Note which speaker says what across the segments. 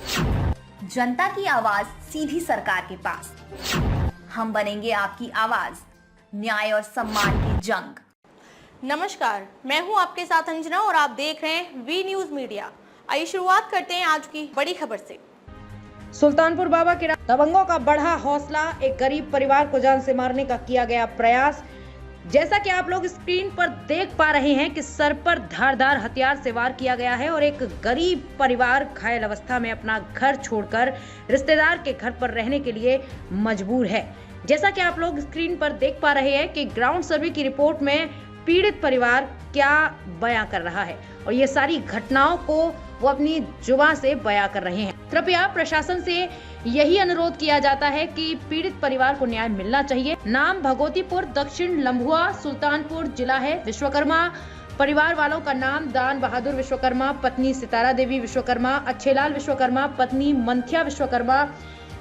Speaker 1: जनता की आवाज सीधी सरकार के पास। हम बनेंगे आपकी आवाज, न्याय और सम्मान की जंग।
Speaker 2: नमस्कार, मैं हूं आपके साथ अंजना और आप देख रहे हैं वी न्यूज मीडिया। आइए शुरुआत करते हैं आज की बड़ी खबर से।
Speaker 3: सुल्तानपुर बाबा के दबंगों का बढ़ा हौसला, एक गरीब परिवार को जान से मारने का किया गया प्रयास। जैसा कि आप लोग स्क्रीन पर देख पा रहे हैं कि सर पर धारदार हथियार से वार किया गया है और एक गरीब परिवार घायल अवस्था में अपना घर छोड़कर रिश्तेदार के घर पर रहने के लिए मजबूर है। जैसा कि आप लोग स्क्रीन पर देख पा रहे हैं कि ग्राउंड सर्वे की रिपोर्ट में पीड़ित परिवार क्या बयां कर रहा है और ये सारी घटनाओं को वो अपनी जुबान से बयां कर रहे हैं। कृपया प्रशासन से यही अनुरोध किया जाता है कि पीड़ित परिवार को न्याय मिलना चाहिए। नाम भगवतीपुर, दक्षिण लम्भुआ, सुल्तानपुर जिला है। विश्वकर्मा परिवार वालों का नाम दान बहादुर विश्वकर्मा, पत्नी सितारा देवी विश्वकर्मा, अच्छेलाल विश्वकर्मा, पत्नी मंथिया विश्वकर्मा,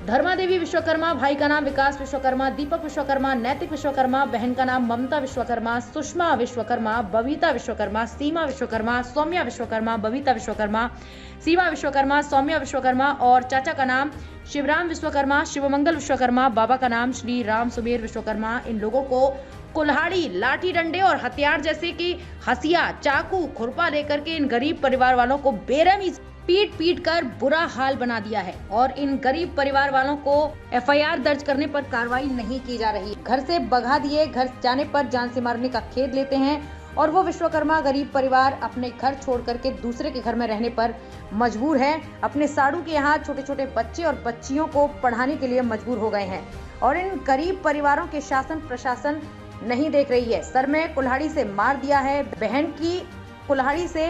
Speaker 3: धर्मा देवी विश्वकर्मा, भाई का नाम विकास विश्वकर्मा, दीपक विश्वकर्मा, नैतिक विश्वकर्मा, बहन का नाम ममता विश्वकर्मा, सुषमा विश्वकर्मा, बबीता विश्वकर्मा, सीमा विश्वकर्मा, सौम्या विश्वकर्मा, बबीता विश्वकर्मा, सीमा विश्वकर्मा, सौम्या विश्वकर्मा और चाचा का नाम शिवराम विश्वकर्मा, शिवमंगल विश्वकर्मा, बाबा का नाम श्री राम सुमेर विश्वकर्मा। इन लोगों को कुल्हाड़ी, लाठी डंडे और हथियार जैसे कि हसिया, चाकू, खुरपा लेकर के इन गरीब परिवार वालों को बेरहमी पीट कर बुरा हाल बना दिया है और इन गरीब परिवार वालों को एफआईआर दर्ज करने पर कार्रवाई नहीं की जा रही। घर से भगा दिए, घर जाने पर जान से मारने का खेद लेते हैं और वो विश्वकर्मा गरीब परिवार अपने घर छोड़ करके दूसरे के घर में रहने पर मजबूर है। अपने साड़ू के यहाँ छोटे छोटे बच्चे और बच्चियों को पढ़ाने के लिए मजबूर हो गए हैं और इन गरीब परिवारों के शासन प्रशासन नहीं देख रही है। सर में कुल्हाड़ी से मार दिया है, बहन की कुल्हाड़ी से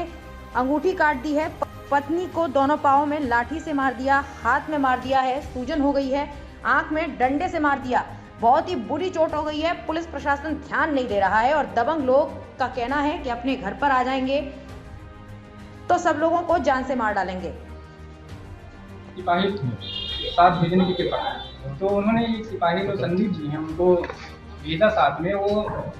Speaker 3: अंगूठी काट दी है, पत्नी को दोनों पांवों में लाठी से मार दिया, हाथ में मार दिया है, सूजन हो गई है, आंख में डंडे से मार दिया, बहुत ही बुरी चोट हो गई है। पुलिस प्रशासन ध्यान नहीं दे रहा है और दबंग लोग का कहना है कि अपने घर पर आ जाएंगे तो सब लोगों को जान से मार डालेंगे।
Speaker 4: सिपाही साथ भेजने की कृपा है तो उन्होंने एक सिपाही तो संदीप जी हैं, उनको भेजा साथ में, वो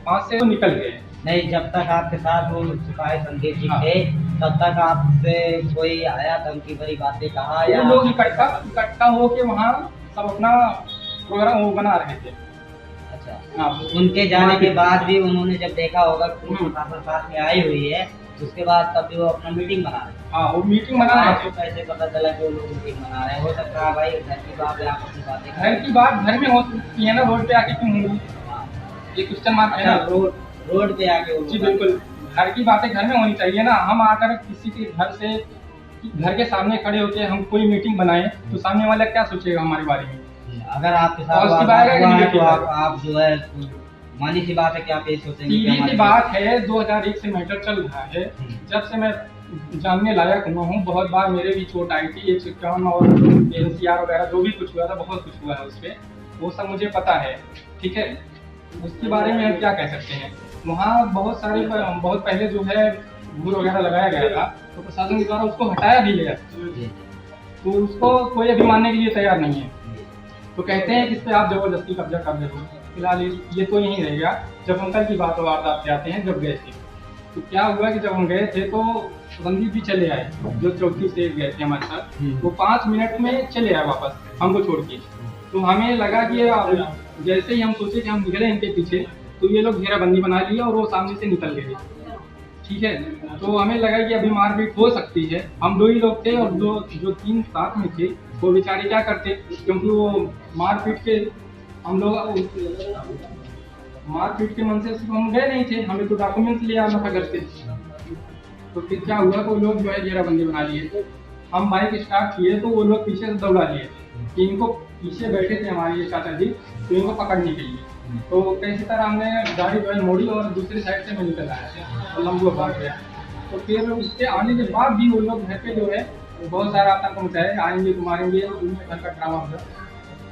Speaker 4: वहाँ से निकल गए।
Speaker 5: नहीं, जब तक आपके साथ वो सिपाही संदीप जी थे तब तक आपसे कोई आया, धमकी भरी बातें कहा या
Speaker 4: लोग इकट्ठा होके वहाँ सब अपना प्रोग्राम वो बना रहे थे।
Speaker 5: अच्छा,
Speaker 4: हाँ,
Speaker 5: उनके जाने के बाद भी उन्होंने जब देखा होगा कि प्रशासन साथ में आई हुई है, उसके बाद तब भी वो अपना मीटिंग बना रहे।
Speaker 4: हाँ, वो मीटिंग बना रहे थे।
Speaker 5: कैसे पता चला कि वो लोग मीटिंग बना रहे हैं? हो सकता है भाई घर की बात है, आप अपनी बातें
Speaker 4: घर की बात घर में हो सकती है ना, रोड पे आके क्यों होगी? ये क्वेश्चन मार्क है ना।
Speaker 5: रोड पे आके
Speaker 4: जी बिल्कुल, घर की बातें घर में होनी चाहिए ना। हम आकर किसी के घर के सामने खड़े होकर हम कोई मीटिंग बनाएं तो सामने वाला क्या सोचेगा हमारे बारे में?
Speaker 5: अगर आपके साथ तो आप जो है मानी सी बात है कि आप ये सोचेंगे।
Speaker 4: सीधी सी बात है, 2001 से मैटर चल रहा है। जब से मैं जानने लायक हुआ हूँ, बहुत बार मेरे भी चोट आई थी, 151 और NCR वगैरह जो भी कुछ हुआ था, बहुत कुछ हुआ है उस पर, वो सब मुझे पता है। ठीक है, उसके बारे में हम क्या कह सकते हैं। वहाँ बहुत पहले जो है घूर वगैरह लगाया गया था तो प्रशासन के द्वारा उसको हटाया भी गया, तो उसको कोई अभी मानने के लिए तैयार नहीं है। तो कहते हैं कि इस पर आप जबरदस्ती कब्जा कर रहे हो। फिलहाल ये तो यहीं रहेगा। जब हम कल की वारदात पे आते हैं, जब गए थे तो क्या हुआ कि जब हम गए थे तो संदीप भी चले आए, जो चौकी से गए थे हमारे साथ, वो 5 मिनट में चले आए वापस हमको छोड़ के। तो हमें लगा कि जैसे ही हम सोचे कि हम निकले इनके पीछे तो ये लोग घेराबंदी बना लिया और वो सामने से निकल गए। ठीक है, तो हमें लगा कि अभी मारपीट हो सकती है। हम 2 ही लोग थे और जो 3 साथ में थे वो बेचारे क्या करते, क्योंकि वो मारपीट के मन से हम गए नहीं थे, हमें तो डॉक्यूमेंट्स ले आना था घर से। तो फिर क्या हुआ, तो लोग जो है घेराबंदी बना लिए। हम बाइक स्टार्ट किए तो वो लोग पीछे से दौड़ा लिए कि इनको, पीछे बैठे थे हमारे ये चाचा जी, तो इनको पकड़ने के लिए। तो कैसी तरह हमने गाड़ी जो है मोड़ी और दूसरी साइड से मैं निकल आया और लंबू भाग गया। तो फिर उसके आने के बाद भी वो लोग घर पे जो है बहुत सारा आतंक मचाए, आएंगे तो मारेंगे, उनके घर का ड्रामा हुआ।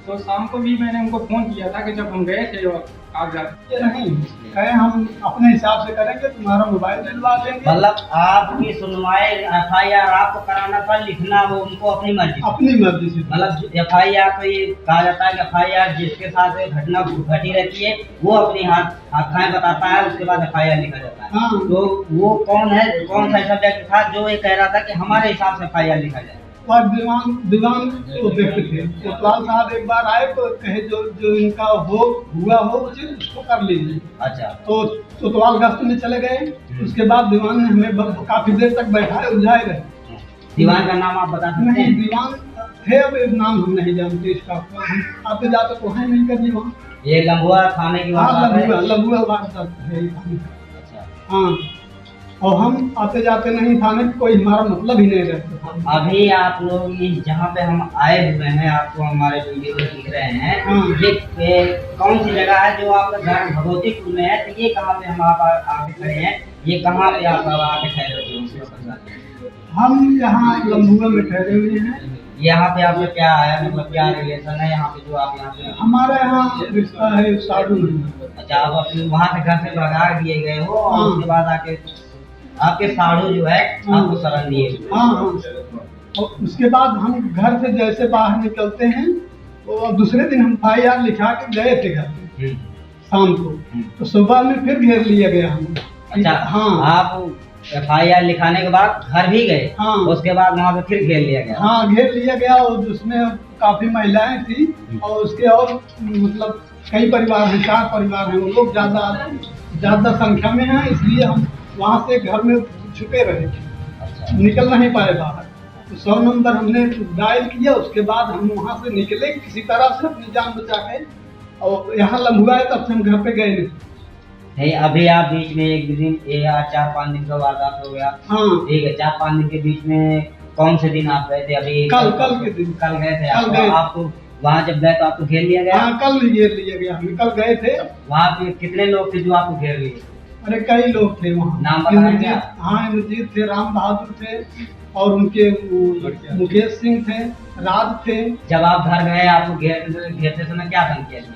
Speaker 4: तो शाम को भी मैंने उनको फ़ोन किया था कि जब हम गए थे और कागजात
Speaker 6: नहीं कहे हम अपने हिसाब से करेंगे, तुम्हारा मोबाइल दिलवा देंगे।
Speaker 5: मतलब आपकी सुनवाई FIR आपको कराना था, लिखना वो उनको अपनी मर्जी से। मतलब FIR तो ये कहा जाता है कि FIR जिसके साथ घटना घटी रहती है वो अपनी आखाएं बताता है, उसके बाद FIR लिखा जाता है। तो वो कौन है, कौन सा सब्जेक्ट था जो ये कह रहा था कि हमारे हिसाब से FIR लिखा जाए?
Speaker 6: पर दीवान वो देखते थे। कोतवाल साहब एक बार आए तो कहे जो इनका हुआ हो उचित उसको कर लीजिए।
Speaker 5: अच्छा।
Speaker 6: तो कोतवाल गश्त में चले गए। उसके बाद दीवान ने हमें काफी देर तक बैठाए उलझाए रहे।
Speaker 5: दीवान का नाम आप बता सकते
Speaker 6: नहीं,
Speaker 5: हैं?
Speaker 6: दीवान थे, अब नाम हम नहीं जानते इसका। हम आते जाते तो है नहीं कभी वहाँ।
Speaker 5: ये लम्बुआ थाने की बात है?
Speaker 6: लम्बुआ वारदात है।
Speaker 5: अच्छा।
Speaker 6: हाँ, और हम आते जाते नहीं थाने, कोई हमारा मतलब ही नहीं रहता।
Speaker 5: अभी आप लोग इस जहाँ पे हम आए हुए हैं, आपको हमारे वीडियो में दिख रहे हैं,
Speaker 6: हाँ।
Speaker 5: ये कौन सी जगह है जो आपका घर भगवतीपुर में है? तो ये कहाँ पे हम आप आके खड़े हैं? ये कहाँ पे आप आके ठहरे हुए हैं?
Speaker 6: हम यहाँ लम्बुआ में ठहरे हुए हैं।
Speaker 5: यहाँ पे आपने क्या आया, मतलब क्या रिलेशन है यहाँ पे जो आप यहाँ पे?
Speaker 6: हमारा यहाँ रिश्ता है साड़ू में।
Speaker 5: अच्छा, आप अपने वहाँ से घर से भगा दिए गए हो और
Speaker 6: हाँ।
Speaker 5: उसके बाद आके आपके साड़ू जो है आपको शरण दिए।
Speaker 6: हाँ, और उसके बाद हम घर से जैसे बाहर निकलते हैं और दूसरे दिन हम FIR लिखा के गए थे घर पे शाम को। तो सुबह में फिर घेर लिया गया हमें।
Speaker 5: अच्छा।
Speaker 6: हाँ,
Speaker 5: आप FIR लिखाने के बाद घर भी गए?
Speaker 6: हाँ।
Speaker 5: उसके बाद वहाँ पे फिर घेर लिया गया?
Speaker 6: हाँ, घेर लिया गया और उसमें काफी महिलाएं थी और उसके और मतलब कई परिवार हैं, 4 परिवार हैं। वो लोग ज्यादा संख्या में हैं, इसलिए हम वहाँ से घर में छुपे रहे, निकल नहीं पाए बाहर। तो 100 नंबर हमने डायल किया, उसके बाद हम वहाँ से निकले किसी तरह से अपनी जान बचा के, और यहाँ लम्बुआ है तब से हम घर पे गए नहीं।
Speaker 5: अभी आप बीच में एक दिन 4-5 दिन का वारदात हो गया।
Speaker 6: हाँ,
Speaker 5: ठीक है, 4-5 दिन के बीच में कौन से दिन आप गए थे? अभी
Speaker 6: कल के दिन।
Speaker 5: कल गए थे
Speaker 6: कल गए।
Speaker 5: आपको वहाँ जब गए तो आपको घेर लिया गया?
Speaker 6: हाँ, कल घेर लिया गया, हम कल गए थे।
Speaker 5: वहाँ पे कितने लोग थे जो आपको घेर लिए?
Speaker 6: अरे कई लोग थे वहाँ।
Speaker 5: नाम बताएंगे आप?
Speaker 6: हाँ, इंद्रजीत थे, राम बहादुर थे और उनके मुकेश सिंह थे, राज थे।
Speaker 5: जब आप घर गए आपको घेरते समय क्या धमकियाँ दी?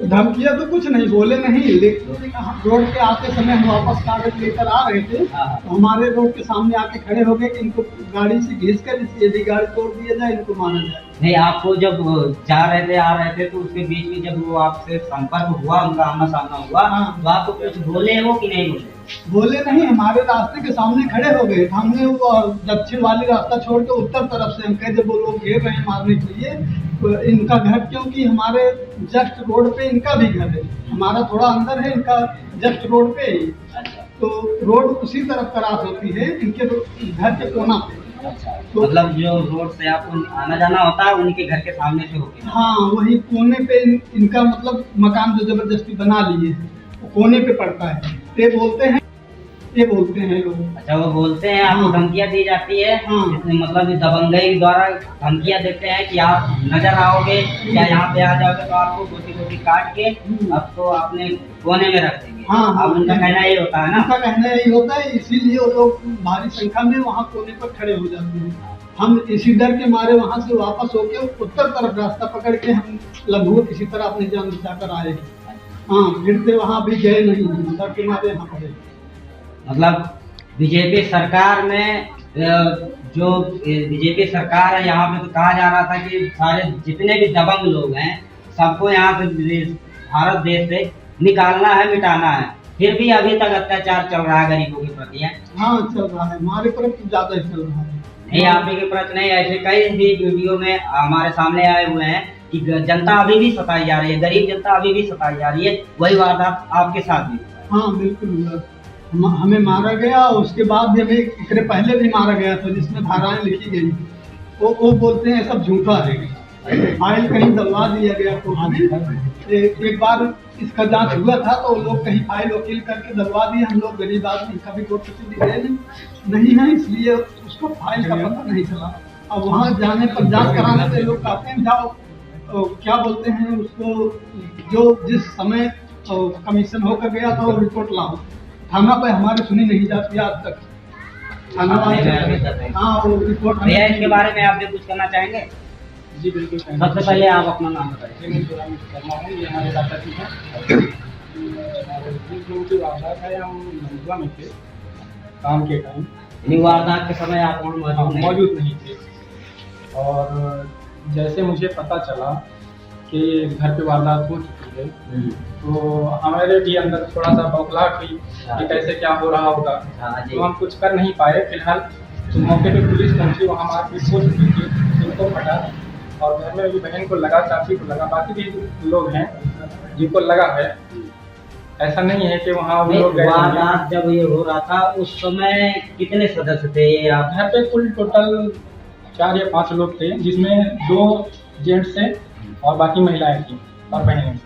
Speaker 6: धमकियाँ तो कुछ नहीं बोले नहीं, लेकिन रोड पे आते समय हम वापस कागज लेकर आ रहे थे तो हमारे रोड के सामने आके खड़े हो गए कि इनको गाड़ी से घिस कर यदि गाड़ी तोड़ दिया जाए, इनको मारा जाए।
Speaker 5: नहीं, आपको जब जा रहे थे आ रहे थे तो उसके बीच में जब वो आपसे संपर्क हुआ, उनका आमना सामना हुआ, तो आपको कुछ बोले हो कि नहीं बोले?
Speaker 6: बोले नहीं, हमारे रास्ते के सामने खड़े हो गए। हमने वो दक्षिण वाली रास्ता छोड़ के उत्तर तरफ से हम कहे जब वो लोग घेर रहे हैं मारने के लिए, तो इनका घर, क्योंकि हमारे जस्ट रोड पे इनका भी घर है, हमारा थोड़ा अंदर है, इनका जस्ट रोड पे ही। तो रोड उसी तरफ क्रॉस होती है इनके घर के कोना पे।
Speaker 5: तो मतलब जो रोड से आपको आना जाना होता है उनके घर के सामने से होके?
Speaker 6: हाँ, वही कोने पे इनका मतलब मकान जो जबरदस्ती बना लिए है, वो कोने पे पड़ता है। ये बोलते हैं लोग।
Speaker 5: अच्छा, वो बोलते हैं आपको धमकियाँ दी जाती है?
Speaker 6: हाँ।
Speaker 5: मतलब दबंगई द्वारा धमकियाँ देते हैं कि आप नजर आओगे या यहाँ पे आ जाओगे तो आपको गोटी काट के अब तो आपने कोने में रख देंगे।
Speaker 6: हाँ,
Speaker 5: अब उनका कहना यही होता है ना?
Speaker 6: उनका कहना यही होता है, इसीलिए वो लोग भारी संख्या में वहाँ कोने पर खड़े हो जाते हैं। हम इसी डर के मारे वहाँ से वापस होके उत्तर तरफ रास्ता पकड़ के हम लम्बुआ किसी तरह अपनी जान बचा कर आए। हाँ, फिर से वहाँ भी गए नहीं, डर के मारे यहाँ पड़े।
Speaker 5: मतलब बीजेपी सरकार में जो बीजेपी सरकार है यहाँ पे तो कहा जा रहा था कि सारे जितने भी दबंग लोग हैं सबको यहाँ से भारत देश से निकालना है, मिटाना है, फिर भी अभी तक अत्याचार चल रहा है गरीबों के प्रति है।
Speaker 6: हाँ, चल रहा है, हमारे प्रति ज्यादा ही चल रहा है।
Speaker 5: नहीं, आप ही के प्रति नहीं, ऐसे कई भी वीडियो में हमारे सामने आए हुए हैं कि जनता अभी भी सताई जा रही है, गरीब जनता अभी भी सताई जा रही है। वही वारदात आपके साथ भी?
Speaker 6: हाँ, बिल्कुल, हमें मारा गया और उसके बाद भी हमें इससे पहले भी मारा गया था जिसमें धाराएं लिखी गई। वो बोलते हैं सब झूठा है, फाइल कहीं दबवा दिया गया। तो हमें एक बार इसका जांच हुआ था तो लोग कहीं फाइल वकील करके दबवा दिए। हम लोग गरीब आदमी, कभी कोर्ट कचहरी गए नहीं है, इसलिए उसको फाइल का पता नहीं चला। अब वहाँ जाने पर जांच कराने पे लोग कहते हैं जाओ, क्या बोलते हैं उसको, जो जिस समय कमीशन होकर गया था वो रिपोर्ट लाओ। थाना पे हमारी सुनी नहीं जाती आज तक। थाना हाँ, वो रिपोर्ट।
Speaker 5: भैया, इसके बारे में आप भी कुछ करना चाहेंगे?
Speaker 4: जी बिल्कुल।
Speaker 5: सबसे पहले आप अपना नाम बताइए।
Speaker 4: ये हमारे दादा जी हैं। वारदात है, हम लम्बुआ में थे काम के टाइम।
Speaker 5: वारदात के समय आप वहाँ
Speaker 4: मौजूद नहीं थे, और जैसे मुझे पता चला कि घर पे वारदात हो चुकी है तो हमारे भी अंदर थोड़ा सा बौखलाहट हुई कि कैसे क्या हो रहा होगा। तो हम कुछ कर नहीं पाए। फिलहाल तो मौके पे पुलिस पहुंची, वहाँ मारपीट हो चुकी थी, इनको फटा और घर में भी बहन को लगा, चाची को लगा, बाकी भी लोग हैं जिनको लगा है। ऐसा नहीं है कि वहाँ वो लोग गए।
Speaker 5: वारदात जब ये हो रहा था उस समय कितने सदस्य थे आप?
Speaker 4: घर पे कुल टोटल 4 या 5 लोग थे, जिसमें 2 जेंट्स थे और बाकी महिलाएं थी और बहनें।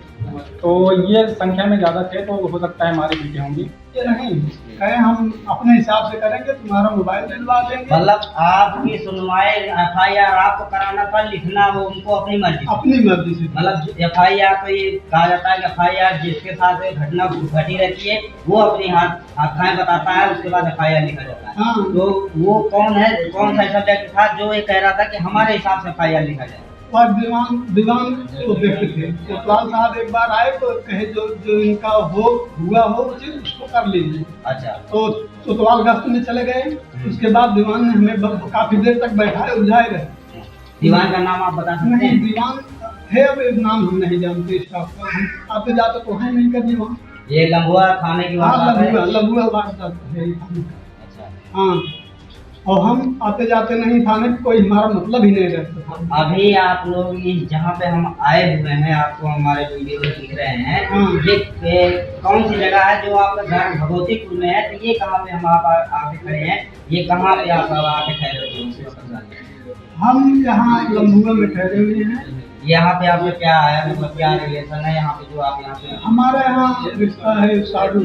Speaker 4: तो ये संख्या में ज़्यादा थे, तो हो सकता है हमारे बेटे होंगे।
Speaker 6: ये नहीं कहे हम अपने हिसाब से करेंगे, तुम्हारा मोबाइल दिलवा देंगे।
Speaker 5: मतलब आपकी सुनवाई FIR आपको कराना था, लिखना वो उनको अपनी मर्जी
Speaker 6: से।
Speaker 5: मतलब FIR तो ये कहा जाता है कि FIR जिसके साथ ये घटना घटी रहती है वो अपनी हाथाएं बताता है, उसके बाद FIR लिखा जाता है।
Speaker 6: हाँ।
Speaker 5: तो वो कौन सा ऐसा व्यक्ति था जो ये कह रहा था कि हमारे हिसाब से FIR लिखा जाए?
Speaker 6: और दीवान वो व्यक्ति थे, कोतवाल साहब एक बार आए तो कहे जो इनका हुआ हो उचित उसको कर लीजिए।
Speaker 5: अच्छा।
Speaker 6: तो कोतवाल गश्त में चले गए। उसके बाद दीवान ने हमें काफी देर तक बैठाए, उलझाए रहे।
Speaker 5: दीवान का नाम आप बता सकते
Speaker 6: नहीं,
Speaker 5: हैं?
Speaker 6: दीवान है, अब नाम हम नहीं जानते स्टाफ का, हम आते जाते तो है नहीं कभी वहाँ।
Speaker 5: ये लंबुआ थाने की बात है?
Speaker 6: लघुआ वारदात है।
Speaker 5: अच्छा।
Speaker 6: हाँ, और हम आते जाते नहीं थाने, कोई हमारा मतलब ही नहीं रहता था।
Speaker 5: अभी आप लोग जहाँ पे हम आए हुए हैं, आपको हमारे वीडियो में दिख रहे हैं, ये कौन सी जगह है जो आपका घर भगवतीपुर में है? तो ये कहाँ पे हम आप आके खड़े हैं, ये कहाँ पे आप आके ठहरे हुए हैं?
Speaker 6: हम यहाँ लंबुआ में ठहरे हुए हैं।
Speaker 5: यहाँ पे आपका क्या है, मतलब क्या रिलेशन है यहाँ पे जो आप यहाँ पे?
Speaker 6: हमारा यहाँ रिश्ता है साधु।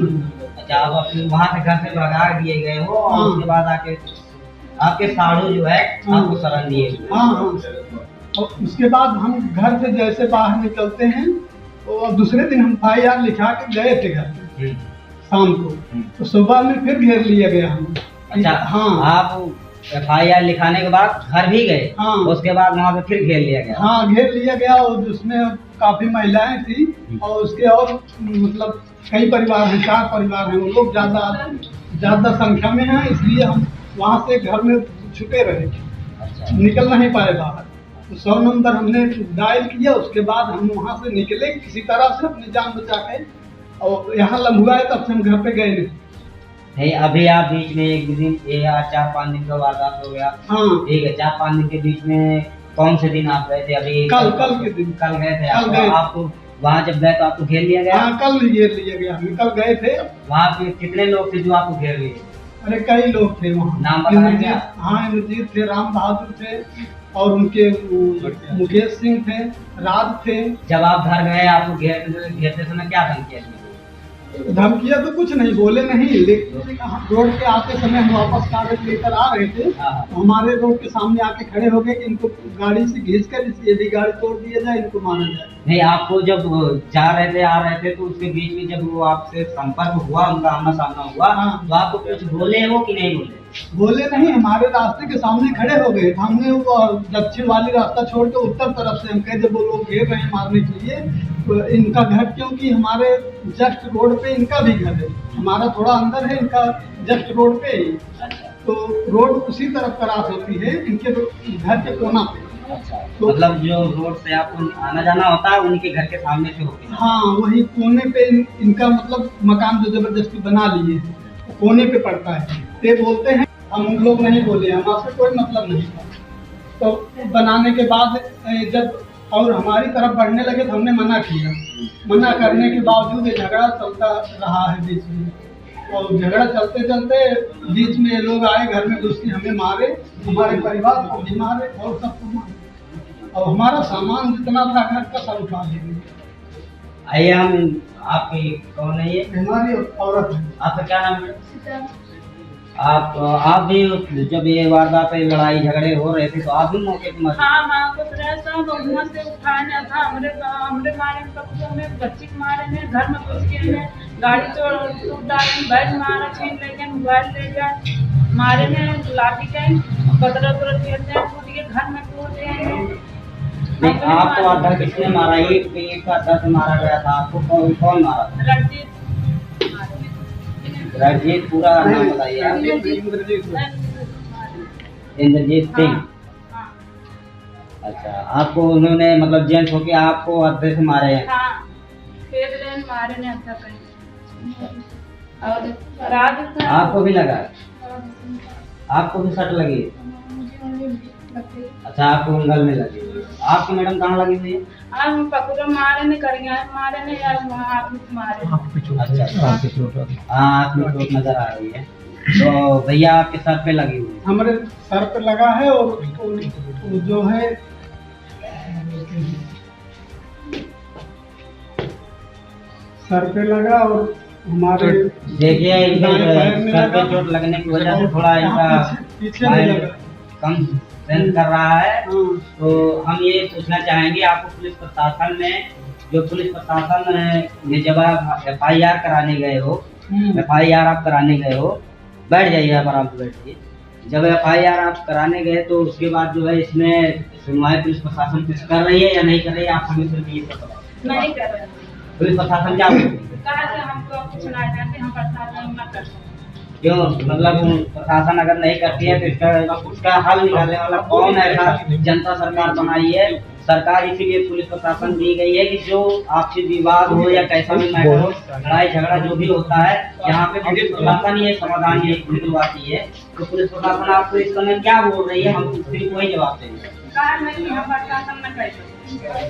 Speaker 5: अच्छा, आप अपने वहाँ से घर से भगा दिए गए हो और उसके बाद आके आपके साधु जो है आपको शरण दिए?
Speaker 6: हाँ। और उसके बाद हम घर से जैसे बाहर निकलते हैं और दूसरे दिन हम FIR लिखा के गए थे घर पे शाम को, तो सुबह में फिर घेर लिया गया हम।
Speaker 5: अच्छा। हाँ। आप FIR लिखाने के बाद घर भी गए?
Speaker 6: हाँ।
Speaker 5: उसके बाद वहाँ पे फिर घेर लिया गया?
Speaker 6: हाँ, घेर लिया गया और उसमें काफी महिलाएं थी और उसके और मतलब कई परिवार हैं, 4 परिवार हैं, वो लोग ज्यादा संख्या में हैं, इसलिए हम वहाँ से घर में छुपे रहे।
Speaker 5: अच्छा।
Speaker 6: निकल नहीं पाए बाहर। तो 100 नंबर हमने डायल किया, उसके बाद हम वहाँ से निकले किसी तरह से अपनी जान बचा के, और यहाँ लंबुआ है तब से हम घर पे गए नहीं।
Speaker 5: अभी आप बीच में एक दिन 4-5 दिन का वारदात हो गया।
Speaker 6: हाँ।
Speaker 5: ठीक है, 4-5 दिन के बीच में कौन से दिन आप गए थे? अभी
Speaker 6: कल के दिन।
Speaker 5: कल गए थे आपको वहाँ जब गए तो आपको घेर लिया गया?
Speaker 6: हाँ, कल घेर लिया गया, हम कल गए थे।
Speaker 5: वहाँ पे कितने लोग थे जो आपको घेर लिए?
Speaker 6: अरे कई लोग थे वहाँ।
Speaker 5: नाम बताएंगे?
Speaker 6: हाँ, इंद्रजीत थे, राम बहादुर थे और उनके मुकेश सिंह थे, राज थे।
Speaker 5: जब आप घर गए आपको घेरते समय क्या धमकियाँ दी?
Speaker 6: धमकियाँ तो कुछ नहीं बोले नहीं, लेकिन रोड पे आते समय हम वापस कागज लेकर आ रहे थे, तो हमारे रोड के सामने आके खड़े हो गए कि इनको गाड़ी से घींच कर यदि गाड़ी तोड़ दिया जाए, इनको मारा जाए।
Speaker 5: नहीं, आपको जब जा रहे थे आ रहे थे तो उसके बीच में जब वो आपसे संपर्क हुआ, उनका आमना सामना हुआ, तो आपको कुछ बोले हो कि नहीं बोले?
Speaker 6: बोले नहीं, हमारे रास्ते के सामने खड़े हो गए। हमने वो दक्षिण वाली रास्ता छोड़ के उत्तर तरफ से हम कहे जब वो लोग घेर रहे हैं मारने के लिए, तो इनका घर, क्योंकि हमारे जस्ट रोड पे इनका भी घर है, हमारा थोड़ा अंदर है, इनका जस्ट रोड पे ही, तो रोड उसी तरफ क्रॉस होती है इनके घर के कोना पे।
Speaker 5: तो मतलब जो रोड से आपको आना जाना होता है उनके घर के सामने से होके?
Speaker 6: हाँ, वही कोने पे इनका मतलब मकान जो जबरदस्ती बना लिए कोने पे पड़ता है। ते बोलते हैं, हम उन लोग नहीं बोले, हमारे कोई मतलब नहीं था। तो बनाने के बाद जब और हमारी तरफ बढ़ने लगे तो हमने मना किया। मना करने के बावजूद ये झगड़ा चलता रहा है बीच में, और झगड़ा चलते चलते बीच में लोग आए, घर में घुस के हमें मारे, हमारे परिवार को भी मारे और सबको मारे, और हमारा सामान जितना था घर का सब उठा लिए।
Speaker 5: आइए, हम आपकी कौन है? ये
Speaker 6: हमारी औरत है।
Speaker 5: आपका क्या नाम है? आप भी जब ये वारदात लड़ाई झगड़े हो रहे थे तो आप भी मौके पर मौजूद?
Speaker 7: हाँ, माँ को रहता तो वहाँ से उठाना था, हमरे मारे कब्जों में, बच्ची के मारे ने, घर में घुस के ने गाड़ी तोड़ डाली, बैग मारा, छीन ले गए, मोबाइल ले गए, मारे ने लाठी गए, बदरत खेलते हैं, कूद के घर में टूट गए।
Speaker 5: आपको आधा किसने मारा? एक आधा से मारा गया था आपको? कौन मारा था? रणजीत पूरा नाम बताइए आप। इंद्रजीत सिंह। अच्छा, आपको उन्होंने मतलब जेंट्स होके आपको अड्डे से मारे हैं?
Speaker 7: हाँ, मारे ने अच्छा कहीं। और रात
Speaker 5: आपको भी लगा? आपको भी सट लगी है?
Speaker 7: मुझे उंगली लग गई।
Speaker 5: अच्छा, आपको उंगल में लगी हुई है। आपकी मैडम कहाँ लगी हुई है?
Speaker 7: आज पकड़ो मारे ने करिया मारे ने यार हाथ में मारे।
Speaker 5: अच्छा, हाँ, हाथ में चोट नजर आ रही है। तो भैया आपके सर पे लगी हुई है?
Speaker 6: हमारे सर पे लगा है और वो जो है सर पे लगा और हमारे
Speaker 5: देखिए, इनके
Speaker 6: दाएं पैर में
Speaker 5: सर पे
Speaker 6: लगा।
Speaker 5: चोट लगने की वजह से थोड़ा इनका
Speaker 6: पीछे भी
Speaker 5: माइंड
Speaker 6: लगा।
Speaker 5: कम सेंस कर रहा है।
Speaker 6: हाँ।
Speaker 5: तो हम ये पूछना चाहेंगे आपको, पुलिस प्रशासन में जो पुलिस प्रशासन ने जब आप FIR कराने गए हो, FIR आप कराने गए हो, बैठ जाइए आप आराम से बैठिए। जब FIR आप कराने गए तो उसके बाद जो है इसमें सुनवाई पुलिस प्रशासन कुछ कर रही है या नहीं कर रही है? आप हमें सिर्फ ये पता
Speaker 7: नहीं कर रहे।
Speaker 5: पुलिस प्रशासन क्या बोल रही है?
Speaker 7: कहा कि हमको कुछ ना करते हम प्रशासन न कर सकते।
Speaker 5: क्यों, मतलब प्रशासन अगर नहीं करती है तो उसका हल निकालने वाला कौन ऐसा जनता सरकार बनाई है? सरकार इसीलिए पुलिस प्रशासन दी गई है कि जो आपसी विवाद हो या कैसा भी मैटर हो, लड़ाई झगड़ा जो भी होता है, यहाँ पे पुलिस प्रशासन ये समाधान ये दिलवाती है। तो पुलिस प्रशासन आपको इस समय क्या बोल रही है? हम सिर्फ वही जवाब देंगे।
Speaker 7: कहा नहीं हम प्रशासन न कर सकते,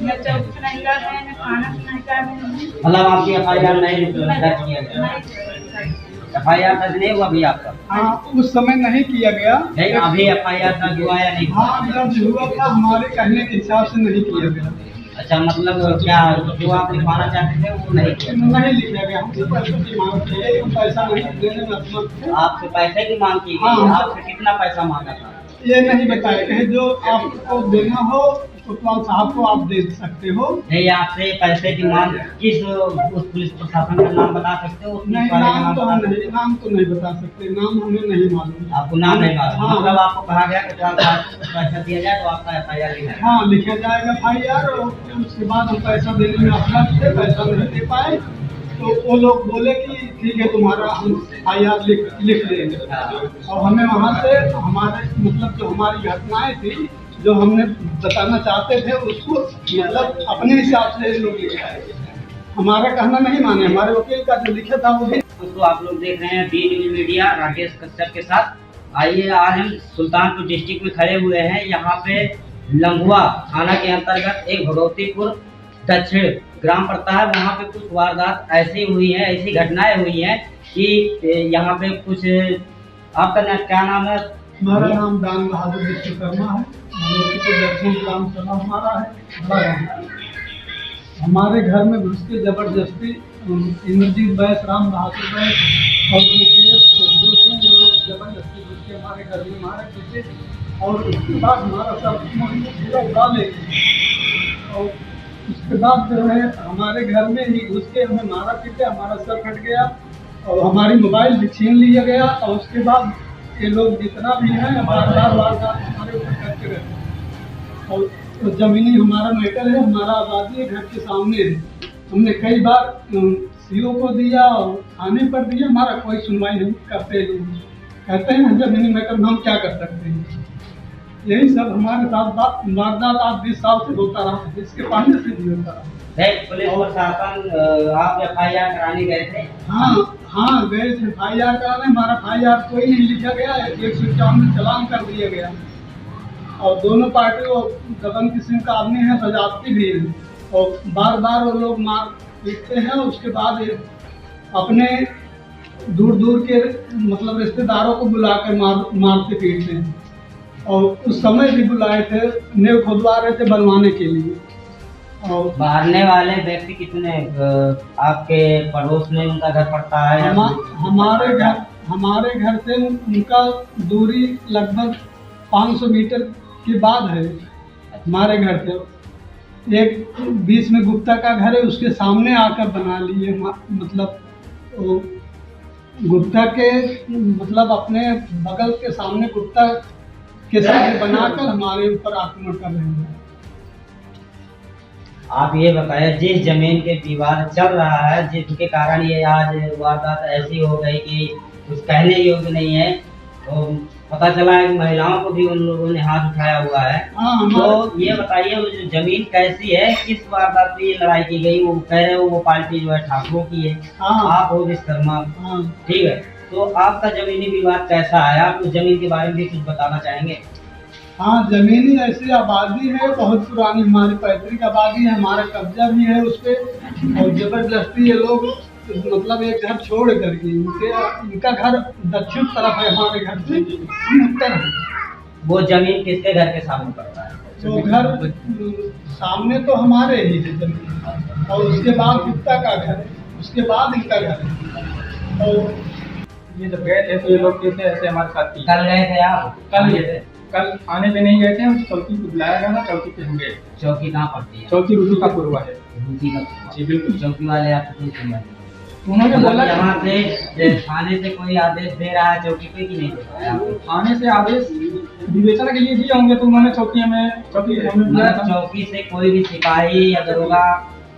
Speaker 7: न चौक नहीं कर रहे हैं, न खाना नहीं कर रहे हैं।
Speaker 5: मतलब आपकी FIR नहीं दर्ज किया गया? FIR दर्ज नहीं हुआ भैया आपका?
Speaker 6: हाँ, उस समय नहीं किया गया।
Speaker 5: नहीं, अभी FIR दर्ज हुआ या नहीं?
Speaker 6: हाँ, दर्ज हुआ था, हमारे कहने के हिसाब से नहीं किया गया।
Speaker 5: अच्छा, मतलब क्या जो आप लिखवाना चाहते थे वो नहीं किया?
Speaker 6: नहीं लिखा गया। हमसे पैसे की मांग की है, हम पैसा नहीं देने में असमर्थ थे।
Speaker 5: आपसे पैसे की मांग की गई?
Speaker 6: हाँ।
Speaker 5: आपसे कितना पैसा मांगा था?
Speaker 6: ये नहीं बताया कि जो आपको देना हो कोतवाल साहब को आप दे सकते हो।
Speaker 5: नहीं, आपसे पैसे की मांग किस उस पुलिस प्रशासन का नाम बता सकते हो?
Speaker 6: नहीं, नाम तो नहीं बता सकते, नाम हमें नहीं मालूम।
Speaker 5: आपको नाम नहीं मालूम?
Speaker 6: हाँ।
Speaker 5: मतलब आपको कहा गया कि कोतवाल साहब को पैसा दिया जाए तो आपका FIR लिखा जाए?
Speaker 6: हाँ, लिखा जाएगा FIR और उसके बाद हम पैसा देने में असमर्थ थे, पैसा नहीं दे पाए तो वो लोग बोले कि ठीक है तुम्हारा हम FIR लिख देंगे। और हमें वहाँ से हमारे मतलब जो हमारी घटनाएं थी जो हमने बताना चाहते थे उसको मतलब अपने हिसाब से लोग लिखाए। हमारा कहना नहीं माने, हमारे वकील का जो लिखा था वो भी।
Speaker 5: दोस्तों, आप लोग देख रहे हैं B news media Rakesh Kashyap के साथ। आइए, आज हम सुल्तानपुर डिस्ट्रिक्ट में खड़े हुए हैं। यहाँ पे लंगुआ थाना के अंतर्गत एक भगवतीपुर दक्षिण ग्राम पड़ता है। वहाँ पे कुछ वारदात ऐसी हुई है, ऐसी घटनाएं हुई हैं कि यहाँ पे कुछ, आपका क्या नाम है?
Speaker 6: हमारा नाम दान बहादुर विश्वकर्मा है। भगवतीपुर दक्षिण ग्राम सभा हमारा है, बड़ा है। हमारे घर में घुस के जबरदस्ती इंद्रजीत बैस, राम बहादुर बैस और मुकेश सुखदेव सिंह ये लोग जबरदस्ती घुस के हमारे घर में मारे पीटे और उसके बाद हमारा सब पूरा उड़ा ले गए। और उसके बाद जो है हमारे घर में ही घुस के हमें मारा पीटे, हमारा सर फट गया और हमारी मोबाइल भी छीन लिया गया। और उसके बाद ये लोग जितना भी हैं बार बार हमारे ऊपर करते रहते हैं। और तो जमीनी हमारा मैटर है, हमारा आबादी है, घर के सामने है। हमने कई बार CO को दिया और थाने पर दिया, हमारा कोई सुनवाई नहीं करते लोग। कहते हैं जमीनी मैटर में हम क्या कर सकते हैं। यही सब हमारे साथ वारदात आज 20 साल से होता रहा, इसके पहले से भी होता रहा।
Speaker 5: पुलिस प्रशासन आप FIR कराने गए थे?
Speaker 6: हाँ गए थे FIR कराने। हमारा FIR कोई नहीं लिखा गया, 151 चालान कर दिया गया। और दोनों पार्टी वो दबंग किस्म का आदमी है, बजाती भी है और बार बार वो लोग मार पीटते हैं। उसके बाद अपने दूर दूर के मतलब रिश्तेदारों को बुला कर मारते पीटते हैं। और उस समय भी बुलाए थे, नेव खुदवा रहे थे बनवाने के लिए। और
Speaker 5: मारने वाले व्यक्ति कितने आपके पड़ोस में उनका घर पड़ता है?
Speaker 6: हमारे घर से उनका दूरी लगभग 500 मीटर के बाद है। हमारे घर से एक बीच में गुप्ता का घर है, उसके सामने आकर बना लिए। मतलब वो गुप्ता के मतलब अपने बगल के सामने गुप्ता के सामने बनाकर हमारे ऊपर आक्रमण कर रहे हैं।
Speaker 5: आप ये बताएं, जिस जमीन के विवाद चल रहा है जिसके कारण ये आज वारदात ऐसी हो गई कि कुछ कहने योग्य नहीं है, तो पता चला है कि महिलाओं को भी उन लोगों ने हाथ उठाया हुआ है। तो ये बताइए, वो जो जमीन कैसी है, किस वारदात में ये लड़ाई की गई? वो कह रहे हो वो पार्टी जो है ठाकुरों की है, आप हो विश्वकर्मा, ठीक है। तो आपका जमीनी विवाद कैसा आया? आप उस जमीन के बारे में भी कुछ बताना चाहेंगे?
Speaker 6: हाँ, जमीनी ऐसी आबादी है, बहुत पुरानी हमारी पैतृक आबादी है, हमारा कब्जा भी है उस पे, और जबरदस्ती ये लोग मतलब एक घर छोड़ करके इनका घर दक्षिण तरफ है, हमारे घर से उत्तर है।
Speaker 5: वो जमीन किसके घर के सामने पड़ता है?
Speaker 6: तो घर सामने तो हमारे ही है जमीन, और उसके बाद पिता का घर है, उसके बाद इनका घर है। और
Speaker 4: ये जब गए थे तो ये लोग कैसे ऐसे हमारे साथ किए?
Speaker 5: कल गए थे आप?
Speaker 4: कल गए थे, कल थाने पे नहीं गए थे, हम चौकी पे बुलाया गया था, चौकी पे हम गए।
Speaker 5: चौकी कहाँ पड़ती है?
Speaker 4: चौकी रुचि का पूर्वा है।
Speaker 5: रुचि का पूर्वा।
Speaker 4: जी बिल्कुल।
Speaker 5: चौकी वाले आपको कुछ नहीं?
Speaker 4: उन्होंने बोला
Speaker 5: यहाँ से थाने से कोई आदेश दे रहा है चौकी पे कि नहीं दे रहा है आपको?
Speaker 4: थाने से आदेश विवेचना के लिए दिए होंगे, तो उन्होंने चौकी हमें बुलाया था।
Speaker 5: चौकी से कोई भी सिपाही या दरोगा,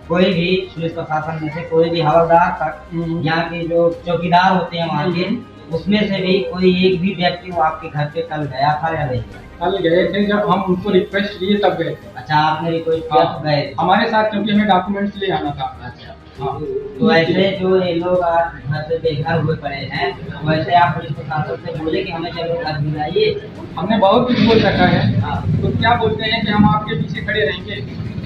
Speaker 5: कोई भी पुलिस प्रशासन में से कोई भी हवलदार तक, यहाँ के जो चौकीदार होते हैं वहाँ के, उसमें से भी कोई एक भी व्यक्ति वो आपके घर पे कल गया था या नहीं?
Speaker 4: कल गए थे, जब हम उनको रिक्वेस्ट किए तब गए थे।
Speaker 5: अच्छा, आपने रिक्वेस्ट किया तो गए?
Speaker 4: हमारे साथ, क्योंकि हमें डॉक्यूमेंट्स ले आना था।
Speaker 5: अच्छा, तो ऐसे जो ये लोग आज घर से बेघर हुए पड़े हैं, वैसे आप पुलिस प्रशासन से बोले कि हमें चलो घर दिलाइए?
Speaker 4: हमने बहुत कुछ बोल रखा है।
Speaker 5: हाँ।
Speaker 4: तो क्या बोलते हैं कि हम आपके पीछे खड़े रहेंगे।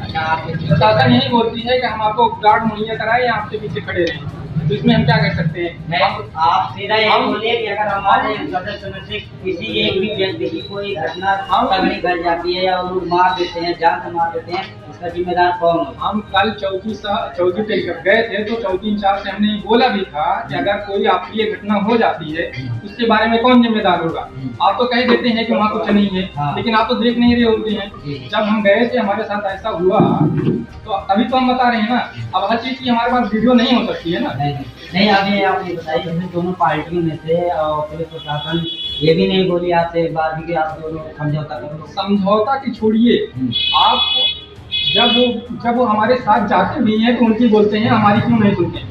Speaker 5: अच्छा, आप
Speaker 4: प्रशासन यही बोलती है कि हम आपको गार्ड मुहैया कराए या आपके पीछे खड़े रहें, तो इसमें हम क्या कर सकते हैं?
Speaker 5: नहीं, आप सीधा यही बोलिए कि अगर हमारे सदस्य में से किसी एक भी व्यक्ति की कोई घटना तगड़ी घट जाती है या वो लोग मार देते हैं, जान से मार देते हैं, इसका जिम्मेदार कौन है?
Speaker 4: हम कल चौकी पे गए थे, तो चौकी इंचार्ज से हमने बोला भी था कि अगर कोई आपकी ये घटना हो जाती है, उसके बारे में कौन जिम्मेदार होगा? आप तो कह देते हैं कि वहाँ कुछ नहीं है,
Speaker 5: हाँ।
Speaker 4: लेकिन आप तो देख नहीं रहे होते हैं। जब हम गए थे, हमारे साथ ऐसा हुआ, तो अभी तो हम बता रहे हैं ना। अब हर चीज की हमारे पास वीडियो नहीं हो सकती है ना।
Speaker 5: नहीं, अभी आप ये बताइए, जैसे दोनों पार्टियों में से और पुलिस प्रशासन ये भी नहीं बोली आपसे एक बार भी कि आप दोनों समझौता करो?
Speaker 4: समझौता की छोड़िए, आप जब वो हमारे साथ जाते भी हैं तो उनकी बोलते हैं, हमारी क्यों नहीं सुनते?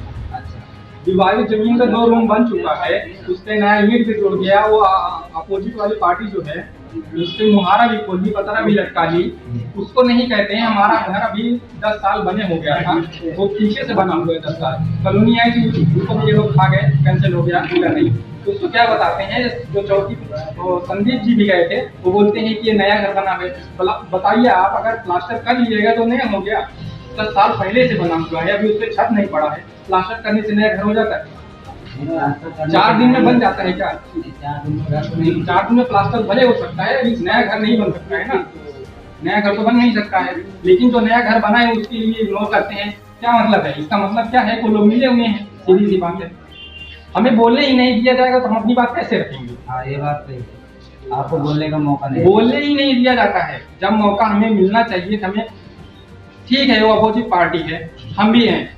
Speaker 4: विवादित जमीन का 2 रूम बन चुका है, उससे नया ईंट भी जुड़ गया। वो अपोजिट वाली पार्टी जो है, उससे मुहारा भी खोल दी, पतरा भी लटका ली, उसको नहीं कहते हैं। हमारा घर अभी 10 साल बने हो गया था, वो पीछे से बना हुआ है 10 साल। कॉलोनी आई थी, उसको भी ये लोग खा गए, कैंसिल हो गया, पूरा नहीं। तो उसको क्या बताते हैं, जो चौकी तो संदीप जी भी गए थे, वो बोलते हैं कि ये नया घर बना है। बताइए, आप अगर प्लास्टर कर लीजिएगा तो नया हो गया। 10 साल पहले से बना हुआ है, अभी उस पर छत नहीं पड़ा है, प्लास्टर करने से नया घर हो जाता है? 4 दिन में बन जाता है क्या? 4 दिन में प्लास्टर भले हो सकता है, अभी नया घर नहीं बन सकता है ना। नया घर तो बन नहीं सकता है, लेकिन जो नया घर बना है उसके लिए इग्नोर करते हैं। क्या मतलब है इसका? मतलब क्या है? वो लोग मिले हुए हैं, सीधी सी बात है। हमें बोलने ही नहीं दिया जाएगा तो हम अपनी बात कैसे रखेंगे?
Speaker 5: हाँ, ये बात सही है, आपको बोलने का मौका नहीं,
Speaker 4: बोलने ही नहीं दिया जाता है। जब मौका हमें मिलना चाहिए, हमें ठीक है, वो अपोजिट पार्टी है, हम भी हैं,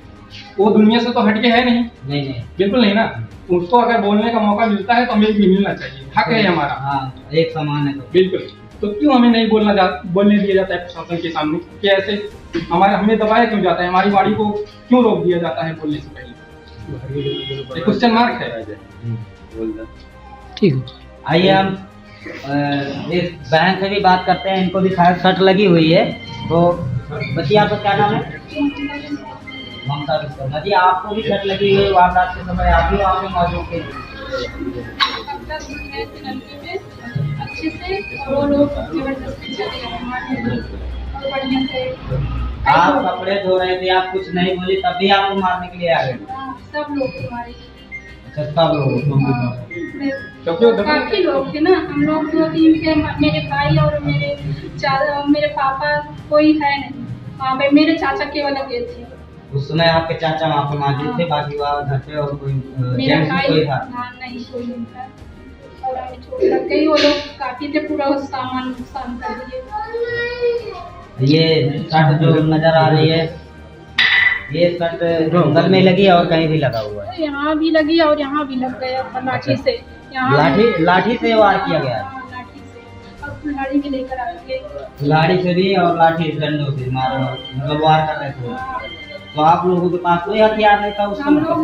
Speaker 4: वो दुनिया से तो हटके है नहीं।
Speaker 5: नहीं,
Speaker 4: बिल्कुल नहीं ना। उसको अगर बोलने का मौका मिलता है तो हमें भी मिलना चाहिए, हक है हमारा।
Speaker 5: हाँ, एक समान है तो
Speaker 4: बिल्कुल। तो क्यों हमें नहीं बोलने दिया जाता है प्रशासन के सामने कि ऐसे हमें दबाया क्यों जाता है? हमारी बाड़ी को क्यों रोक दिया जाता है बोलने से पहले? क्वेश्चन मार्क है।
Speaker 3: ठीक है,
Speaker 5: आइए हम इस बहन से भी बात करते हैं, इनको भी शायद सट लगी हुई है। तो बच्ची, आपका क्या नाम है? ममता विश्वकर्मा जी, आपको भी सट लगी हुई है वारदात के समय, आप भी वहाँ पे मौजूद थे?
Speaker 7: अच्छे से, और वो लोग जबरदस्ती चले गए और बढ़िया से।
Speaker 5: आप कपड़े धो रहे थे, आप कुछ नहीं बोली, तभी आपको मारने के लिए आ गए?
Speaker 7: सब लोग हमारे,
Speaker 5: अच्छा, सब लोग
Speaker 7: काफी लोग थे ना। हम लोग 2-3 थे, मेरे भाई और मेरे पापा, कोई है नहीं वहाँ पे। मेरे चाचा केवल अकेले थे
Speaker 5: उस समय। आपके चाचा वहाँ पे मौजूद थे, बाकी वहाँ घर पे और कोई
Speaker 7: मेरा
Speaker 5: जेंट्स
Speaker 7: भाई
Speaker 5: कोई था?
Speaker 7: नहीं, कोई नहीं था। और हमें चोट लग गई, वो लोग काफी थे, पूरा सामान नुकसान कर दिए।
Speaker 5: ये शर्ट जो नजर आ रही है, ये शर्ट गल में लगी और कहीं भी लगा हुआ है?
Speaker 7: यहाँ भी लगी और यहाँ भी लग गया लाठी से।
Speaker 5: लाठी से वार किया गया?
Speaker 7: लाठी से, और कुल्हाड़ी भी लेकर आ गए।
Speaker 5: कुल्हाड़ी से भी और लाठी डंडों से मार, मतलब वार कर रहे थे। तो आप लोगों के पास कोई हथियार नहीं था उस
Speaker 7: हम
Speaker 5: समय?
Speaker 7: लोग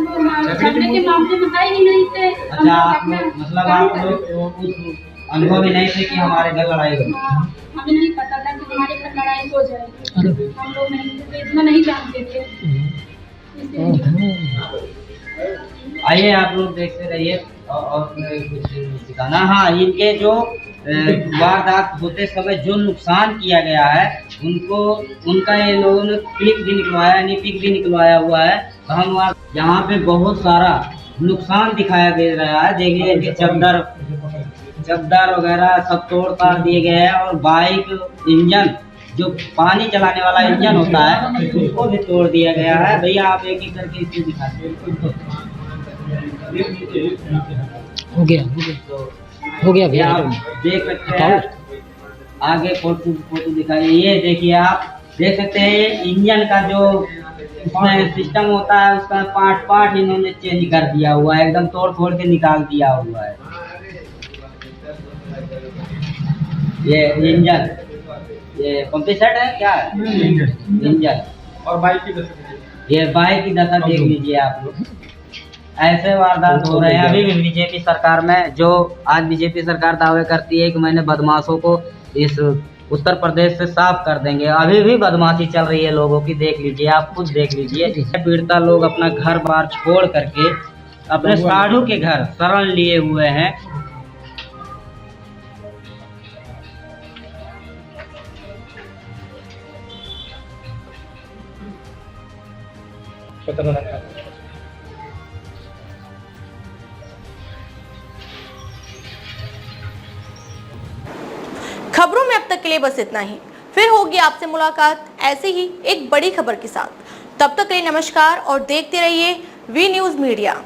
Speaker 7: झगड़े के मामले में है ही नहीं थे।
Speaker 5: अच्छा, आप मतलब आप लोग कुछ अनुभव ही नहीं थे कि हमारे घर लड़ाई हुई?
Speaker 7: हमें नहीं पता था कि हमारे घर लड़ाई हो जाएगी, हम लोग नहीं थे, इतना नहीं जानते थे।
Speaker 5: आइए, आप लोग देखते रहिए। और कुछ दिखाना। हाँ, इनके जो वारदात होते समय जो नुकसान किया गया है उनका ये लोगों ने क्लिप भी निकलवाया, यानी पिक भी निकलवाया हुआ है। तो हम वहाँ यहाँ पे बहुत सारा नुकसान दिखाया दे रहा है। देखिए इनके चद्दर वगैरह सब तोड़ ताड़ दिए गए हैं, और बाइक इंजन जो पानी चलाने वाला इंजन होता है उसको भी तोड़ दिया गया है। भैया आप एक एक करके इसको दिखाते।
Speaker 3: हो गया भैया,
Speaker 5: आप देख सकते हैं, आगे फोटो दिखाइए। ये देखिए, आप देख सकते हैं ये इंजन का जो सिस्टम होता है उसका पार्ट इन्होंने चेंज कर दिया हुआ है, एकदम तोड़ के निकाल दिया हुआ है। ये इंजन, ये पंपी सेट है क्या है? इंजन
Speaker 4: और बाइक की दशा,
Speaker 5: ये बाइक की दशा देख लीजिए आप लोग। ऐसे वारदात हो रहे हैं अभी भी बीजेपी सरकार में। जो आज बीजेपी सरकार दावे करती है कि मैंने बदमाशों को इस उत्तर प्रदेश से साफ कर देंगे, अभी भी बदमाशी चल रही है लोगों की। देख लीजिए, आप खुद देख लीजिए। पीड़िता लोग अपना घर बार छोड़ करके अपने साधु के घर शरण लिए हुए हैं।
Speaker 2: खबरों में अब तक के लिए बस इतना ही। फिर होगी आपसे मुलाकात ऐसे ही एक बड़ी खबर के साथ। तब तक के लिए नमस्कार और देखते रहिए वी न्यूज़ मीडिया।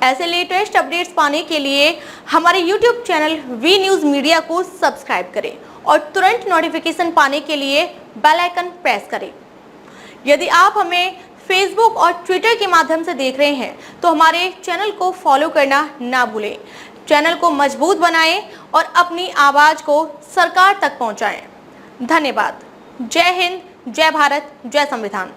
Speaker 2: ऐसे लेटेस्ट अपडेट्स पाने के लिए हमारे YouTube channel V news media को सब्सक्राइब करें और तुरंत नोटिफिकेशन पाने के लिए बेल आइकन प्रेस करें। यदि आप हमें फेसबुक और ट्विटर के माध्यम से देख रहे हैं तो हमारे चैनल को फॉलो करना ना भूलें। चैनल को मजबूत बनाएं और अपनी आवाज़ को सरकार तक पहुंचाएं। धन्यवाद। जय हिंद, जय भारत, जय संविधान।